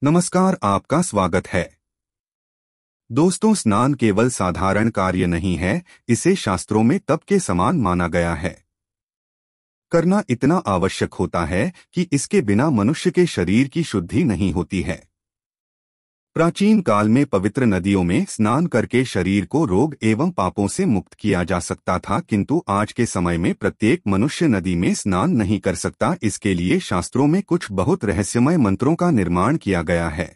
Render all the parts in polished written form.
नमस्कार, आपका स्वागत है। दोस्तों, स्नान केवल साधारण कार्य नहीं है, इसे शास्त्रों में तप के समान माना गया है। करना इतना आवश्यक होता है कि इसके बिना मनुष्य के शरीर की शुद्धि नहीं होती है। प्राचीन काल में पवित्र नदियों में स्नान करके शरीर को रोग एवं पापों से मुक्त किया जा सकता था, किंतु आज के समय में प्रत्येक मनुष्य नदी में स्नान नहीं कर सकता। इसके लिए शास्त्रों में कुछ बहुत रहस्यमय मंत्रों का निर्माण किया गया है।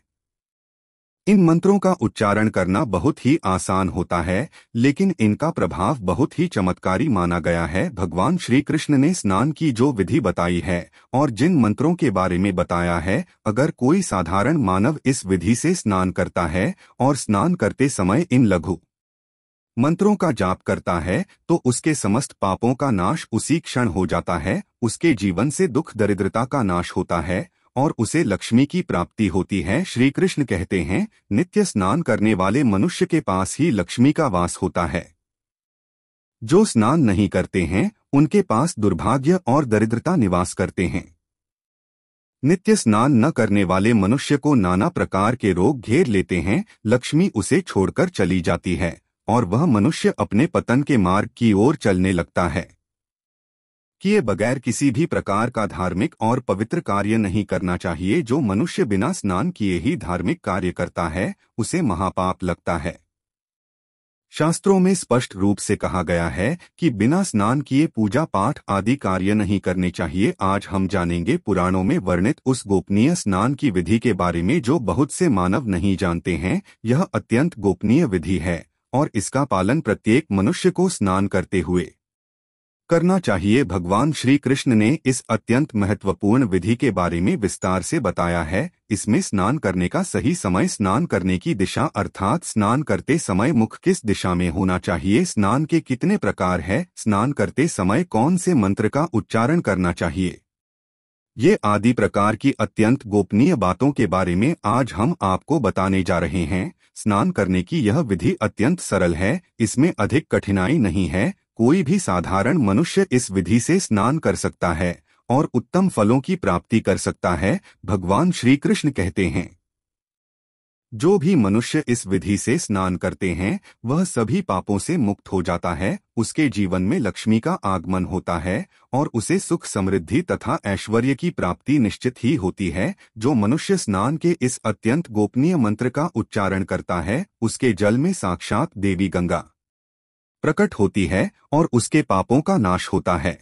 इन मंत्रों का उच्चारण करना बहुत ही आसान होता है, लेकिन इनका प्रभाव बहुत ही चमत्कारी माना गया है। भगवान श्री कृष्ण ने स्नान की जो विधि बताई है और जिन मंत्रों के बारे में बताया है, अगर कोई साधारण मानव इस विधि से स्नान करता है और स्नान करते समय इन लघु मंत्रों का जाप करता है, तो उसके समस्त पापों का नाश उसी क्षण हो जाता है। उसके जीवन से दुख दरिद्रता का नाश होता है और उसे लक्ष्मी की प्राप्ति होती है। श्री कृष्ण कहते हैं, नित्य स्नान करने वाले मनुष्य के पास ही लक्ष्मी का वास होता है। जो स्नान नहीं करते हैं, उनके पास दुर्भाग्य और दरिद्रता निवास करते हैं। नित्य स्नान न करने वाले मनुष्य को नाना प्रकार के रोग घेर लेते हैं। लक्ष्मी उसे छोड़कर चली जाती है और वह मनुष्य अपने पतन के मार्ग की ओर चलने लगता है। किए बगैर किसी भी प्रकार का धार्मिक और पवित्र कार्य नहीं करना चाहिए। जो मनुष्य बिना स्नान किए ही धार्मिक कार्य करता है, उसे महापाप लगता है। शास्त्रों में स्पष्ट रूप से कहा गया है कि बिना स्नान किए पूजा पाठ आदि कार्य नहीं करने चाहिए। आज हम जानेंगे पुराणों में वर्णित उस गोपनीय स्नान की विधि के बारे में जो बहुत से मानव नहीं जानते हैं। यह अत्यंत गोपनीय विधि है और इसका पालन प्रत्येक मनुष्य को स्नान करते हुए करना चाहिए। भगवान श्री कृष्ण ने इस अत्यंत महत्वपूर्ण विधि के बारे में विस्तार से बताया है। इसमें स्नान करने का सही समय, स्नान करने की दिशा अर्थात स्नान करते समय मुख किस दिशा में होना चाहिए, स्नान के कितने प्रकार है, स्नान करते समय कौन से मंत्र का उच्चारण करना चाहिए, ये आदि प्रकार की अत्यंत गोपनीय बातों के बारे में आज हम आपको बताने जा रहे हैं। स्नान करने की यह विधि अत्यंत सरल है, इसमें अधिक कठिनाई नहीं है। कोई भी साधारण मनुष्य इस विधि से स्नान कर सकता है और उत्तम फलों की प्राप्ति कर सकता है। भगवान श्री कृष्ण कहते हैं, जो भी मनुष्य इस विधि से स्नान करते हैं, वह सभी पापों से मुक्त हो जाता है। उसके जीवन में लक्ष्मी का आगमन होता है और उसे सुख, समृद्धि तथा ऐश्वर्य की प्राप्ति निश्चित ही होती है। जो मनुष्य स्नान के इस अत्यंत गोपनीय मंत्र का उच्चारण करता है, उसके जल में साक्षात देवी गंगा प्रकट होती है और उसके पापों का नाश होता है।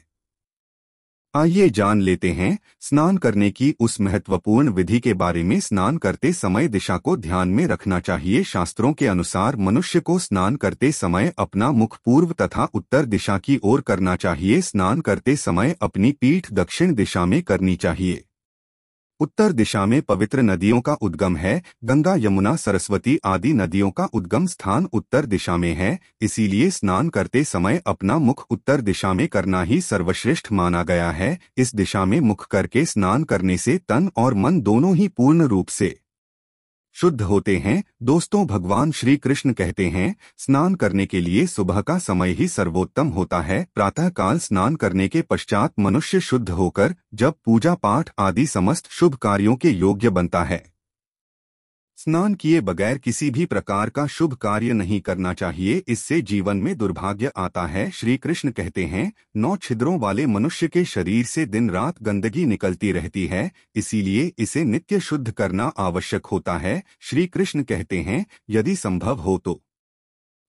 आइए जान लेते हैं स्नान करने की उस महत्वपूर्ण विधि के बारे में। स्नान करते समय दिशा को ध्यान में रखना चाहिए। शास्त्रों के अनुसार मनुष्य को स्नान करते समय अपना मुख पूर्व तथा उत्तर दिशा की ओर करना चाहिए। स्नान करते समय अपनी पीठ दक्षिण दिशा में करनी चाहिए। उत्तर दिशा में पवित्र नदियों का उद्गम है। गंगा, यमुना, सरस्वती आदि नदियों का उद्गम स्थान उत्तर दिशा में है। इसीलिए स्नान करते समय अपना मुख उत्तर दिशा में करना ही सर्वश्रेष्ठ माना गया है। इस दिशा में मुख करके स्नान करने से तन और मन दोनों ही पूर्ण रूप से शुद्ध होते हैं। दोस्तों, भगवान श्री कृष्ण कहते हैं, स्नान करने के लिए सुबह का समय ही सर्वोत्तम होता है। प्रातः काल स्नान करने के पश्चात मनुष्य शुद्ध होकर जब पूजा पाठ आदि समस्त शुभ कार्यों के योग्य बनता है। स्नान किए बगैर किसी भी प्रकार का शुभ कार्य नहीं करना चाहिए, इससे जीवन में दुर्भाग्य आता है। श्री कृष्ण कहते हैं, 9 छिद्रों वाले मनुष्य के शरीर से दिन रात गंदगी निकलती रहती है, इसीलिए इसे नित्य शुद्ध करना आवश्यक होता है। श्री कृष्ण कहते हैं, यदि संभव हो तो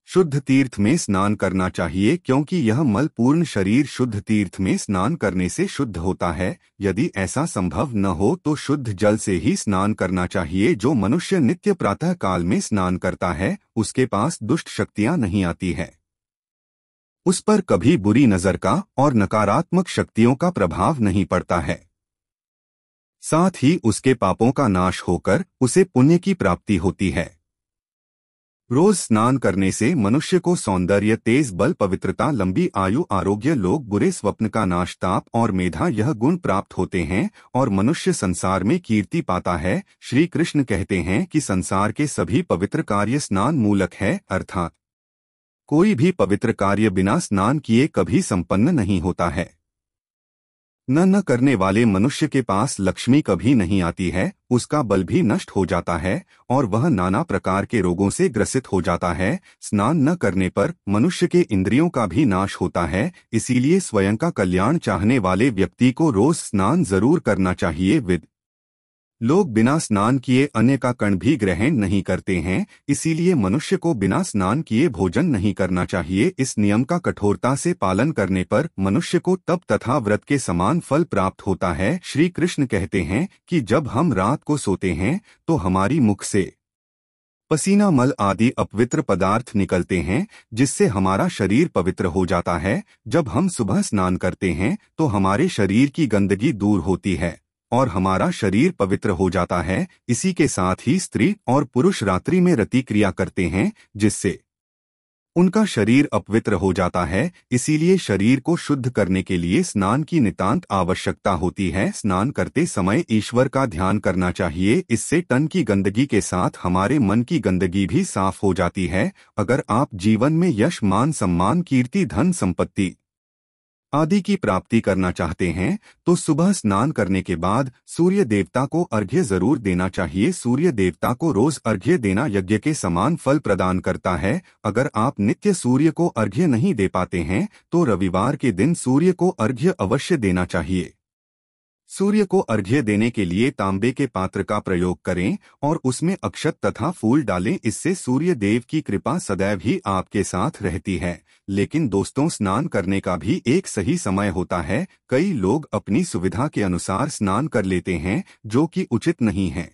शुद्ध तीर्थ में स्नान करना चाहिए, क्योंकि यह मल पूर्ण शरीर शुद्ध तीर्थ में स्नान करने से शुद्ध होता है। यदि ऐसा संभव न हो तो शुद्ध जल से ही स्नान करना चाहिए। जो मनुष्य नित्य प्रातः काल में स्नान करता है, उसके पास दुष्ट शक्तियां नहीं आती है। उस पर कभी बुरी नजर का और नकारात्मक शक्तियों का प्रभाव नहीं पड़ता है। साथ ही उसके पापों का नाश होकर उसे पुण्य की प्राप्ति होती है। रोज स्नान करने से मनुष्य को सौंदर्य, तेज बल, पवित्रता, लंबी आयु, आरोग्य, लोग, बुरे स्वप्न का नाश, ताप और मेधा यह गुण प्राप्त होते हैं और मनुष्य संसार में कीर्ति पाता है। श्री कृष्ण कहते हैं कि संसार के सभी पवित्र कार्य स्नान मूलक है, अर्थात कोई भी पवित्र कार्य बिना स्नान किए कभी संपन्न नहीं होता है। न करने वाले मनुष्य के पास लक्ष्मी कभी नहीं आती है, उसका बल भी नष्ट हो जाता है और वह नाना प्रकार के रोगों से ग्रसित हो जाता है। स्नान न करने पर मनुष्य के इंद्रियों का भी नाश होता है, इसीलिए स्वयं का कल्याण चाहने वाले व्यक्ति को रोज स्नान जरूर करना चाहिए। लोग बिना स्नान किए अन्य का कण भी ग्रहण नहीं करते हैं, इसीलिए मनुष्य को बिना स्नान किए भोजन नहीं करना चाहिए। इस नियम का कठोरता से पालन करने पर मनुष्य को तप तथा व्रत के समान फल प्राप्त होता है। श्री कृष्ण कहते हैं कि जब हम रात को सोते हैं तो हमारी मुख से पसीना, मल आदि अपवित्र पदार्थ निकलते हैं, जिससे हमारा शरीर पवित्र हो जाता है। जब हम सुबह स्नान करते हैं तो हमारे शरीर की गंदगी दूर होती है और हमारा शरीर पवित्र हो जाता है। इसी के साथ ही स्त्री और पुरुष रात्रि में रति क्रिया करते हैं, जिससे उनका शरीर अपवित्र हो जाता है। इसीलिए शरीर को शुद्ध करने के लिए स्नान की नितांत आवश्यकता होती है। स्नान करते समय ईश्वर का ध्यान करना चाहिए, इससे तन की गंदगी के साथ हमारे मन की गंदगी भी साफ हो जाती है। अगर आप जीवन में यश, मान, सम्मान, कीर्ति, धन, संपत्ति आदि की प्राप्ति करना चाहते हैं तो सुबह स्नान करने के बाद सूर्य देवता को अर्घ्य जरूर देना चाहिए। सूर्य देवता को रोज अर्घ्य देना यज्ञ के समान फल प्रदान करता है। अगर आप नित्य सूर्य को अर्घ्य नहीं दे पाते हैं तो रविवार के दिन सूर्य को अर्घ्य अवश्य देना चाहिए। सूर्य को अर्घ्य देने के लिए तांबे के पात्र का प्रयोग करें और उसमें अक्षत तथा फूल डालें, इससे सूर्य देव की कृपा सदैव ही आपके साथ रहती है। लेकिन दोस्तों, स्नान करने का भी एक सही समय होता है। कई लोग अपनी सुविधा के अनुसार स्नान कर लेते हैं, जो कि उचित नहीं है।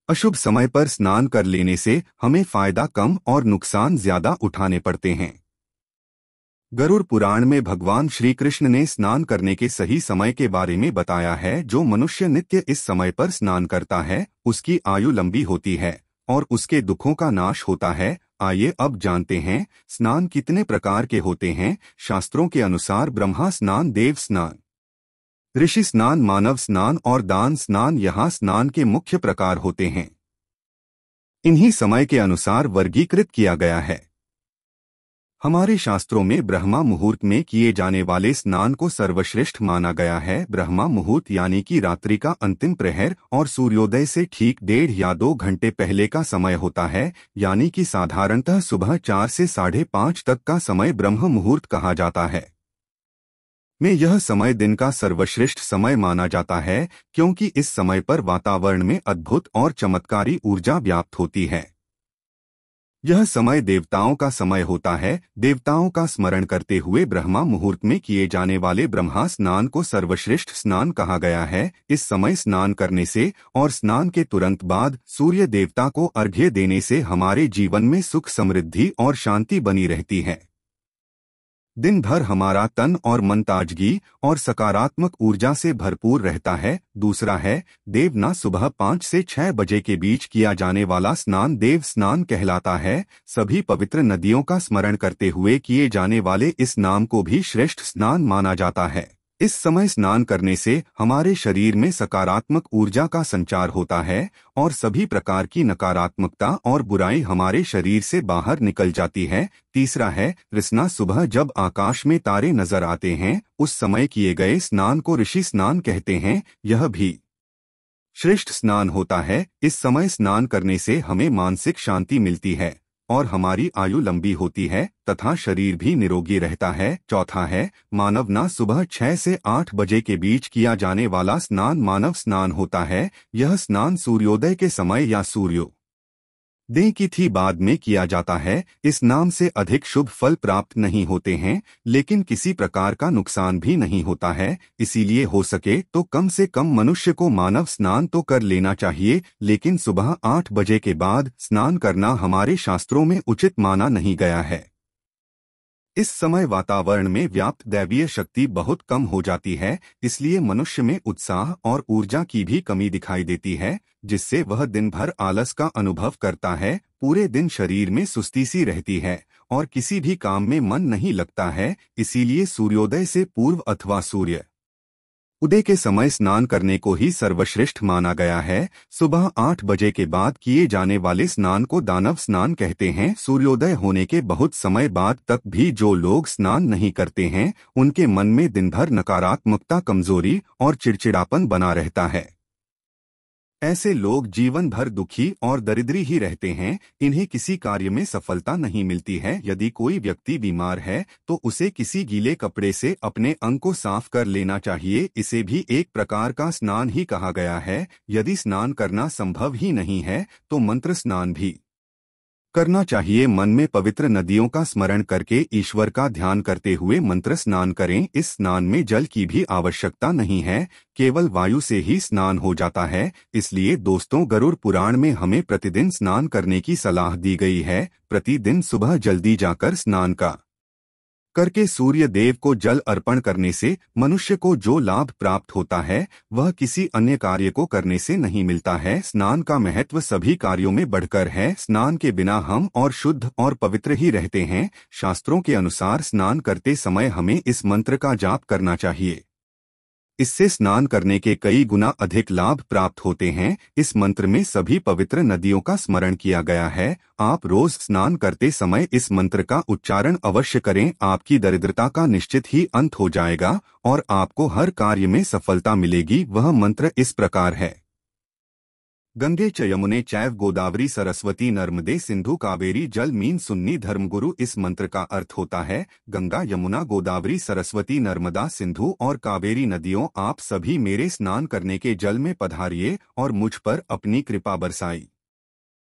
अशुभ समय पर स्नान कर लेने से हमें फायदा कम और नुकसान ज्यादा उठाने पड़ते हैं। गरुड़ पुराण में भगवान श्री कृष्ण ने स्नान करने के सही समय के बारे में बताया है। जो मनुष्य नित्य इस समय पर स्नान करता है उसकी आयु लंबी होती है और उसके दुखों का नाश होता है। आइए अब जानते हैं स्नान कितने प्रकार के होते हैं। शास्त्रों के अनुसार ब्रह्मा स्नान, देव स्नान, ऋषि स्नान, मानव स्नान और दान स्नान यहाँ स्नान के मुख्य प्रकार होते हैं। इन्हीं समय के अनुसार वर्गीकृत किया गया है। हमारे शास्त्रों में ब्रह्मा मुहूर्त में किए जाने वाले स्नान को सर्वश्रेष्ठ माना गया है। ब्रह्मा मुहूर्त यानी कि रात्रि का अंतिम प्रहर और सूर्योदय से ठीक 1.5 या 2 घंटे पहले का समय होता है, यानी कि साधारणतः सुबह 4 से 5:30 तक का समय ब्रह्म मुहूर्त कहा जाता है। में यह समय दिन का सर्वश्रेष्ठ समय माना जाता है, क्योंकि इस समय पर वातावरण में अद्भुत और चमत्कारी ऊर्जा व्याप्त होती है। यह समय देवताओं का समय होता है। देवताओं का स्मरण करते हुए ब्रह्मा मुहूर्त में किए जाने वाले ब्रह्मा स्नान को सर्वश्रेष्ठ स्नान कहा गया है। इस समय स्नान करने से और स्नान के तुरंत बाद सूर्य देवता को अर्घ्य देने से हमारे जीवन में सुख, समृद्धि और शांति बनी रहती है। दिन भर हमारा तन और मन ताजगी और सकारात्मक ऊर्जा से भरपूर रहता है। दूसरा है देवना। सुबह 5 से 6 बजे के बीच किया जाने वाला स्नान देव स्नान कहलाता है। सभी पवित्र नदियों का स्मरण करते हुए किए जाने वाले इस नाम को भी श्रेष्ठ स्नान माना जाता है। इस समय स्नान करने से हमारे शरीर में सकारात्मक ऊर्जा का संचार होता है और सभी प्रकार की नकारात्मकता और बुराई हमारे शरीर से बाहर निकल जाती है। तीसरा है रसना। सुबह जब आकाश में तारे नजर आते हैं उस समय किए गए स्नान को ऋषि स्नान कहते हैं। यह भी श्रेष्ठ स्नान होता है। इस समय स्नान करने से हमें मानसिक शांति मिलती है और हमारी आयु लंबी होती है तथा शरीर भी निरोगी रहता है। चौथा है मानव ना। सुबह 6 से 8 बजे के बीच किया जाने वाला स्नान मानव स्नान होता है। यह स्नान सूर्योदय के समय या सूर्योदय की थी बाद में किया जाता है। इस नाम से अधिक शुभ फल प्राप्त नहीं होते हैं, लेकिन किसी प्रकार का नुकसान भी नहीं होता है। इसीलिए हो सके तो कम से कम मनुष्य को मानव स्नान तो कर लेना चाहिए, लेकिन सुबह 8 बजे के बाद स्नान करना हमारे शास्त्रों में उचित माना नहीं गया है। इस समय वातावरण में व्याप्त दैवीय शक्ति बहुत कम हो जाती है, इसलिए मनुष्य में उत्साह और ऊर्जा की भी कमी दिखाई देती है, जिससे वह दिन भर आलस का अनुभव करता है। पूरे दिन शरीर में सुस्ती सी रहती है और किसी भी काम में मन नहीं लगता है। इसीलिए सूर्योदय से पूर्व अथवा सूर्य उदय के समय स्नान करने को ही सर्वश्रेष्ठ माना गया है। सुबह 8 बजे के बाद किए जाने वाले स्नान को दानव स्नान कहते हैं। सूर्योदय होने के बहुत समय बाद तक भी जो लोग स्नान नहीं करते हैं, उनके मन में दिन भर नकारात्मकता, कमजोरी और चिड़चिड़ापन बना रहता है। ऐसे लोग जीवन भर दुखी और दरिद्री ही रहते हैं। इन्हें किसी कार्य में सफलता नहीं मिलती है। यदि कोई व्यक्ति बीमार है तो उसे किसी गीले कपड़े से अपने अंग को साफ कर लेना चाहिए। इसे भी एक प्रकार का स्नान ही कहा गया है। यदि स्नान करना संभव ही नहीं है तो मंत्र स्नान भी करना चाहिए। मन में पवित्र नदियों का स्मरण करके ईश्वर का ध्यान करते हुए मंत्र स्नान करें। इस स्नान में जल की भी आवश्यकता नहीं है, केवल वायु से ही स्नान हो जाता है। इसलिए दोस्तों, गरुड़ पुराण में हमें प्रतिदिन स्नान करने की सलाह दी गई है। प्रतिदिन सुबह जल्दी जाकर स्नान करके सूर्य देव को जल अर्पण करने से मनुष्य को जो लाभ प्राप्त होता है वह किसी अन्य कार्य को करने से नहीं मिलता है। स्नान का महत्व सभी कार्यों में बढ़कर है। स्नान के बिना हम और शुद्ध और पवित्र ही रहते हैं। शास्त्रों के अनुसार स्नान करते समय हमें इस मंत्र का जाप करना चाहिए। इससे स्नान करने के कई गुना अधिक लाभ प्राप्त होते हैं। इस मंत्र में सभी पवित्र नदियों का स्मरण किया गया है। आप रोज स्नान करते समय इस मंत्र का उच्चारण अवश्य करें। आपकी दरिद्रता का निश्चित ही अंत हो जाएगा और आपको हर कार्य में सफलता मिलेगी। वह मंत्र इस प्रकार है: गंगे च यमुने चैव गोदावरी सरस्वती नर्मदे सिंधु कावेरी जल मीन सुन्नी धर्मगुरु। इस मंत्र का अर्थ होता है, गंगा, यमुना, गोदावरी, सरस्वती, नर्मदा, सिंधु और कावेरी नदियों, आप सभी मेरे स्नान करने के जल में पधारिए और मुझ पर अपनी कृपा बरसाई।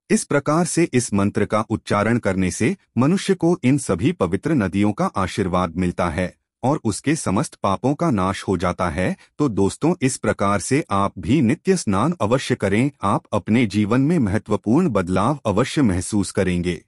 इस प्रकार से इस मंत्र का उच्चारण करने से मनुष्य को इन सभी पवित्र नदियों का आशीर्वाद मिलता है और उसके समस्त पापों का नाश हो जाता है। तो दोस्तों, इस प्रकार से आप भी नित्य स्नान अवश्य करें। आप अपने जीवन में महत्वपूर्ण बदलाव अवश्य महसूस करेंगे।